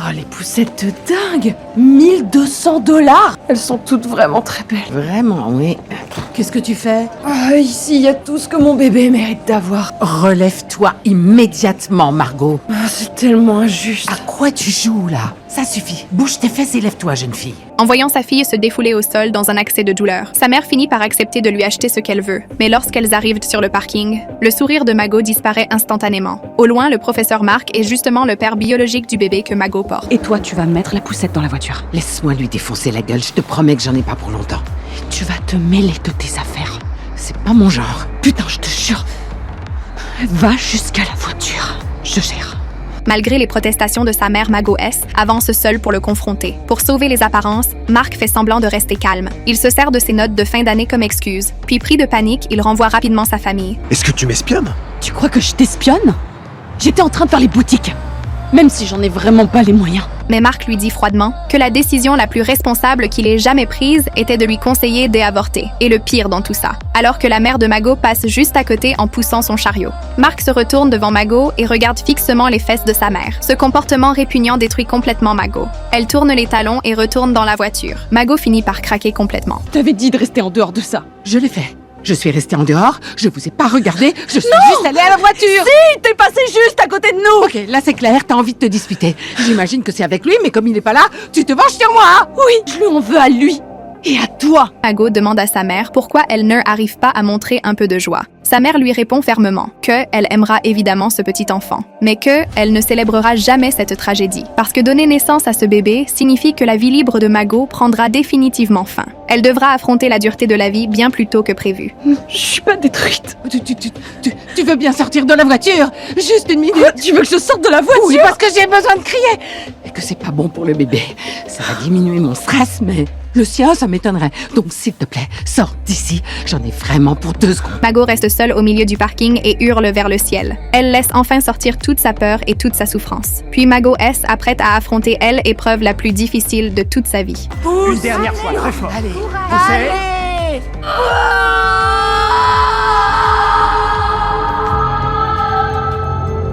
Oh, les poussettes de dingue! 1200 $! Elles sont toutes vraiment très belles. Vraiment, oui. Qu'est-ce que tu fais? Ah, ici, il y a tout ce que mon bébé mérite d'avoir. Relève-toi immédiatement, Margot. Ah, c'est tellement injuste. À quoi tu joues, là? Ça suffit. Bouge tes fesses et lève-toi, jeune fille. En voyant sa fille se défouler au sol dans un accès de douleur, sa mère finit par accepter de lui acheter ce qu'elle veut. Mais lorsqu'elles arrivent sur le parking, le sourire de Margot disparaît instantanément. Au loin, le professeur Mark est justement le père biologique du bébé que Margot porte. Et toi, tu vas mettre la poussette dans la voiture. Laisse-moi lui défoncer la gueule, je te promets que j'en ai pas pour longtemps. Tu vas te mêler de tes affaires. C'est pas mon genre. Putain, je te jure. Va jusqu'à la voiture. Je gère. Malgré les protestations de sa mère, Margot S. avance seule pour le confronter. Pour sauver les apparences, Mark fait semblant de rester calme. Il se sert de ses notes de fin d'année comme excuse. Puis, pris de panique, il renvoie rapidement sa famille. Est-ce que tu m'espionnes? Tu crois que je t'espionne? J'étais en train de faire les boutiques. Même si j'en ai vraiment pas les moyens. Mais Mark lui dit froidement que la décision la plus responsable qu'il ait jamais prise était de lui conseiller d'avorter. Et le pire dans tout ça, alors que la mère de Margot passe juste à côté en poussant son chariot. Mark se retourne devant Margot et regarde fixement les fesses de sa mère. Ce comportement répugnant détruit complètement Margot. Elle tourne les talons et retourne dans la voiture. Margot finit par craquer complètement. T'avais dit de rester en dehors de ça. Je l'ai fait. Je suis restée en dehors, je vous ai pas regardé, je suis juste allée à la voiture. Si, t'es passé juste à côté de nous! Ok, là c'est clair, t'as envie de te disputer. J'imagine que c'est avec lui, mais comme il est pas là, tu te venges sur moi, hein? Oui, je lui en veux à lui. Et à toi. Margot demande à sa mère pourquoi elle n'arrive pas à montrer un peu de joie. Sa mère lui répond fermement qu'elle aimera évidemment ce petit enfant, mais qu'elle ne célébrera jamais cette tragédie, parce que donner naissance à ce bébé signifie que la vie libre de Margot prendra définitivement fin. Elle devra affronter la dureté de la vie bien plus tôt que prévu. Je suis pas détruite. Tu veux bien sortir de la voiture? Juste une minute. Quoi, tu veux que je sorte de la voiture? Oui, parce que j'ai besoin de crier. Et que c'est pas bon pour le bébé. Ça va diminuer mon stress, mais le sien, ça m'étonnerait. Donc s'il te plaît, sors d'ici. J'en ai vraiment pour 2 secondes. Margot reste seule au milieu du parking et hurle vers le ciel. Elle laisse enfin sortir toute sa peur et toute sa souffrance. Puis Margot S. apprête à affronter l'épreuve la plus difficile de toute sa vie. Une dernière fois, très fort. Allez, Poussez.